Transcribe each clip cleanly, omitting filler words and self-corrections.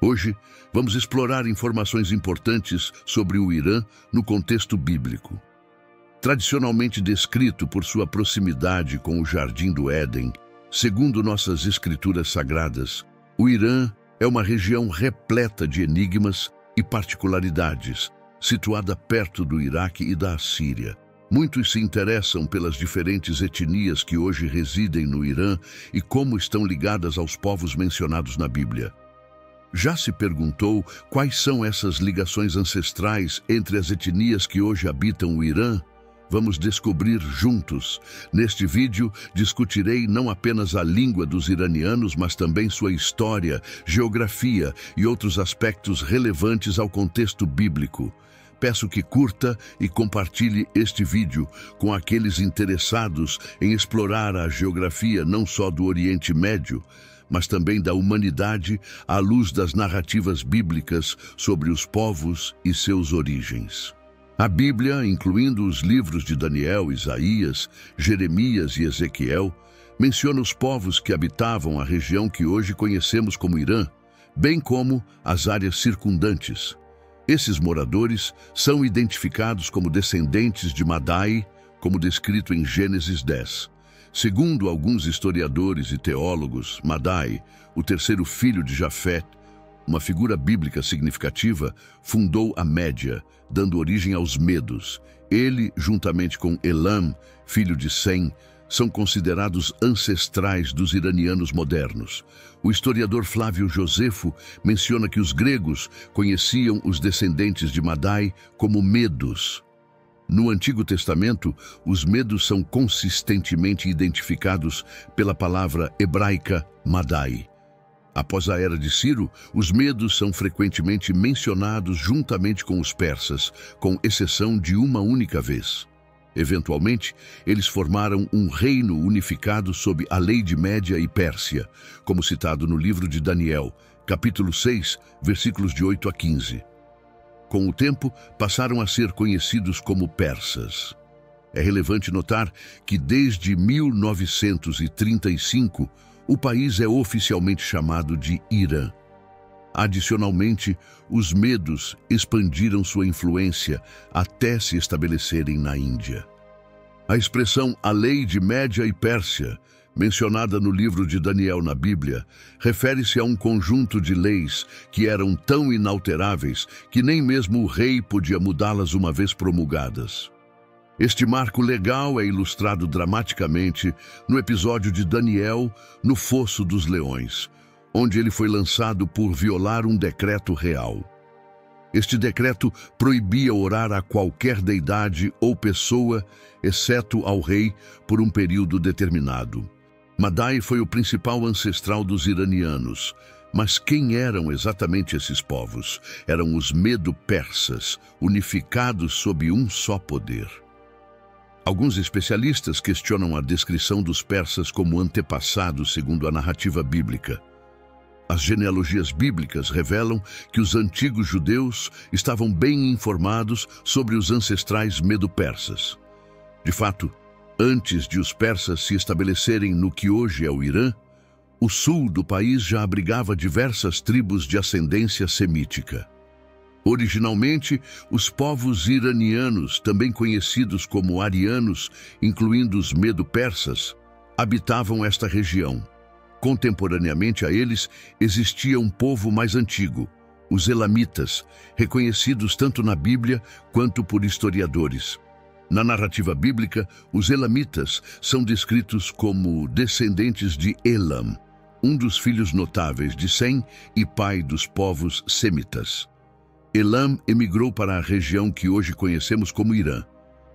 Hoje, vamos explorar informações importantes sobre o Irã no contexto bíblico. Tradicionalmente descrito por sua proximidade com o Jardim do Éden, segundo nossas escrituras sagradas, o Irã é uma região repleta de enigmas e particularidades, situada perto do Iraque e da Assíria. Muitos se interessam pelas diferentes etnias que hoje residem no Irã e como estão ligadas aos povos mencionados na Bíblia. Já se perguntou quais são essas ligações ancestrais entre as etnias que hoje habitam o Irã? Vamos descobrir juntos. Neste vídeo, discutirei não apenas a língua dos iranianos, mas também sua história, geografia e outros aspectos relevantes ao contexto bíblico. Peço que curta e compartilhe este vídeo com aqueles interessados em explorar a geografia não só do Oriente Médio, mas também da humanidade à luz das narrativas bíblicas sobre os povos e seus origens. A Bíblia, incluindo os livros de Daniel, Isaías, Jeremias e Ezequiel, menciona os povos que habitavam a região que hoje conhecemos como Irã, bem como as áreas circundantes. Esses moradores são identificados como descendentes de Madai, como descrito em Gênesis 10. Segundo alguns historiadores e teólogos, Madai, o terceiro filho de Jafé, uma figura bíblica significativa, fundou a Média, dando origem aos Medos. Ele, juntamente com Elam, filho de Sem, são considerados ancestrais dos iranianos modernos. O historiador Flávio Josefo menciona que os gregos conheciam os descendentes de Madai como Medos. No Antigo Testamento, os Medos são consistentemente identificados pela palavra hebraica Madai. Após a Era de Ciro, os Medos são frequentemente mencionados juntamente com os persas, com exceção de uma única vez. Eventualmente, eles formaram um reino unificado sob a lei de Média e Pérsia, como citado no livro de Daniel, capítulo 6, versículos de 8 a 15. Com o tempo, passaram a ser conhecidos como persas. É relevante notar que desde 1935, o país é oficialmente chamado de Irã. Adicionalmente, os Medos expandiram sua influência até se estabelecerem na Índia. A expressão a lei de Média e Pérsia, mencionada no livro de Daniel na Bíblia, refere-se a um conjunto de leis que eram tão inalteráveis que nem mesmo o rei podia mudá-las uma vez promulgadas. Este marco legal é ilustrado dramaticamente no episódio de Daniel no Fosso dos Leões, onde ele foi lançado por violar um decreto real. Este decreto proibia orar a qualquer deidade ou pessoa, exceto ao rei, por um período determinado. Madai foi o principal ancestral dos iranianos, mas quem eram exatamente esses povos? Eram os Medo-Persas, unificados sob um só poder. Alguns especialistas questionam a descrição dos persas como antepassados segundo a narrativa bíblica. As genealogias bíblicas revelam que os antigos judeus estavam bem informados sobre os ancestrais medo-persas. De fato, antes de os persas se estabelecerem no que hoje é o Irã, o sul do país já abrigava diversas tribos de ascendência semítica. Originalmente, os povos iranianos, também conhecidos como arianos, incluindo os medo-persas, habitavam esta região. Contemporaneamente a eles, existia um povo mais antigo, os elamitas, reconhecidos tanto na Bíblia quanto por historiadores. Na narrativa bíblica, os elamitas são descritos como descendentes de Elam, um dos filhos notáveis de Sem e pai dos povos semitas. Elam emigrou para a região que hoje conhecemos como Irã,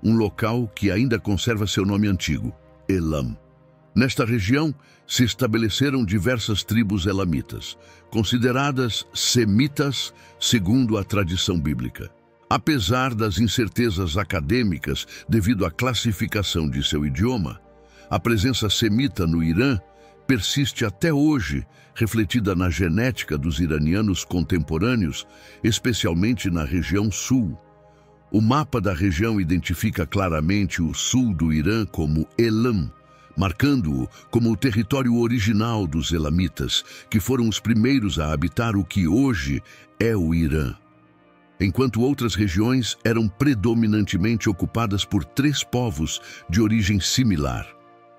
um local que ainda conserva seu nome antigo, Elam. Nesta região se estabeleceram diversas tribos elamitas, consideradas semitas segundo a tradição bíblica. Apesar das incertezas acadêmicas devido à classificação de seu idioma, a presença semita no Irã persiste até hoje, refletida na genética dos iranianos contemporâneos, especialmente na região sul. O mapa da região identifica claramente o sul do Irã como Elam, marcando-o como o território original dos elamitas, que foram os primeiros a habitar o que hoje é o Irã. Enquanto outras regiões eram predominantemente ocupadas por 3 povos de origem similar: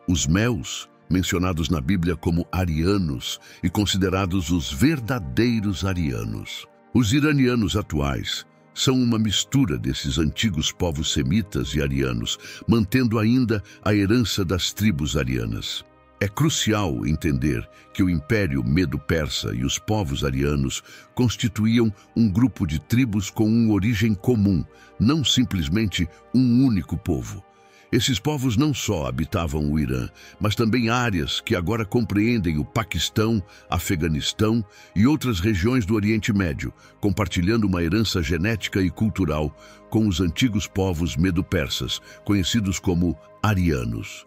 os Meus, mencionados na Bíblia como arianos e considerados os verdadeiros arianos. Os iranianos atuais são uma mistura desses antigos povos semitas e arianos, mantendo ainda a herança das tribos arianas. É crucial entender que o Império Medo-Persa e os povos arianos constituíam um grupo de tribos com uma origem comum, não simplesmente um único povo. Esses povos não só habitavam o Irã, mas também áreas que agora compreendem o Paquistão, Afeganistão e outras regiões do Oriente Médio, compartilhando uma herança genética e cultural com os antigos povos medo-persas, conhecidos como arianos.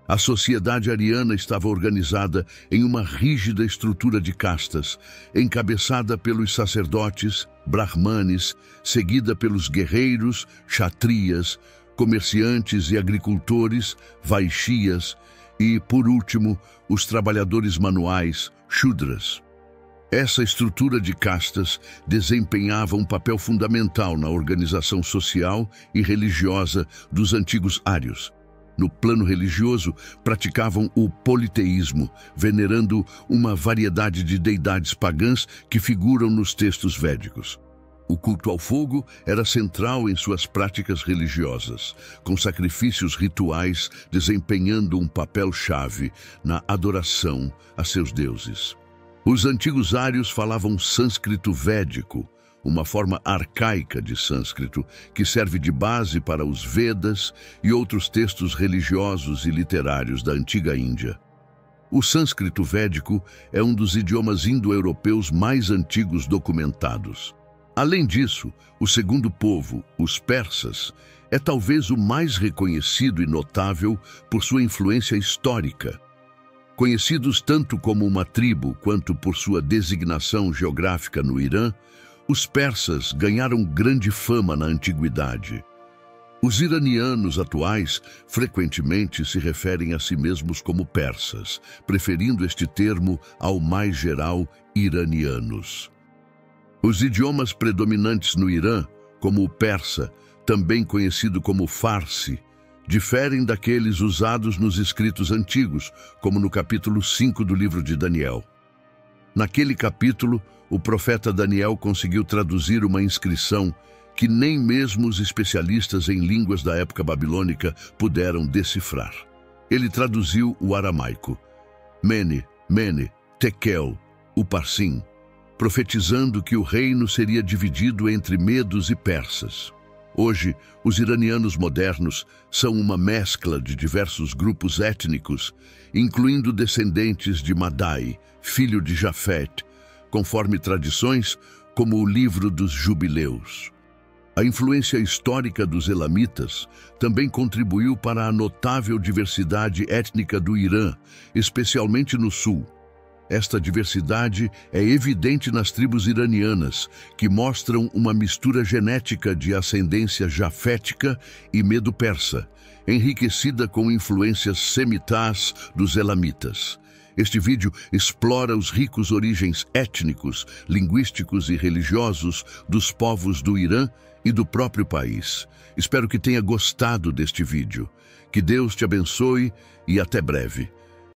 A sociedade ariana estava organizada em uma rígida estrutura de castas, encabeçada pelos sacerdotes, brahmanes, seguida pelos guerreiros, kshatriyas, comerciantes e agricultores, vaishyas e, por último, os trabalhadores manuais, shudras. Essa estrutura de castas desempenhava um papel fundamental na organização social e religiosa dos antigos ários. No plano religioso, praticavam o politeísmo, venerando uma variedade de deidades pagãs que figuram nos textos védicos. O culto ao fogo era central em suas práticas religiosas, com sacrifícios rituais desempenhando um papel-chave na adoração a seus deuses. Os antigos ários falavam sânscrito védico, uma forma arcaica de sânscrito que serve de base para os Vedas e outros textos religiosos e literários da antiga Índia. O sânscrito védico é um dos idiomas indo-europeus mais antigos documentados. Além disso, o segundo povo, os persas, é talvez o mais reconhecido e notável por sua influência histórica. Conhecidos tanto como uma tribo quanto por sua designação geográfica no Irã, os persas ganharam grande fama na antiguidade. Os iranianos atuais frequentemente se referem a si mesmos como persas, preferindo este termo ao mais geral iranianos. Os idiomas predominantes no Irã, como o persa, também conhecido como farsi, diferem daqueles usados nos escritos antigos, como no capítulo 5 do livro de Daniel. Naquele capítulo, o profeta Daniel conseguiu traduzir uma inscrição que nem mesmo os especialistas em línguas da época babilônica puderam decifrar. Ele traduziu o aramaico, Mene, Mene, Tekel, Uparsim, profetizando que o reino seria dividido entre medos e persas. Hoje, os iranianos modernos são uma mescla de diversos grupos étnicos, incluindo descendentes de Madai, filho de Jafet, conforme tradições como o Livro dos Jubileus. A influência histórica dos elamitas também contribuiu para a notável diversidade étnica do Irã, especialmente no sul. Esta diversidade é evidente nas tribos iranianas, que mostram uma mistura genética de ascendência jafética e medo-persa, enriquecida com influências semitás dos elamitas. Este vídeo explora os ricos origens étnicos, linguísticos e religiosos dos povos do Irã e do próprio país. Espero que tenha gostado deste vídeo. Que Deus te abençoe e até breve.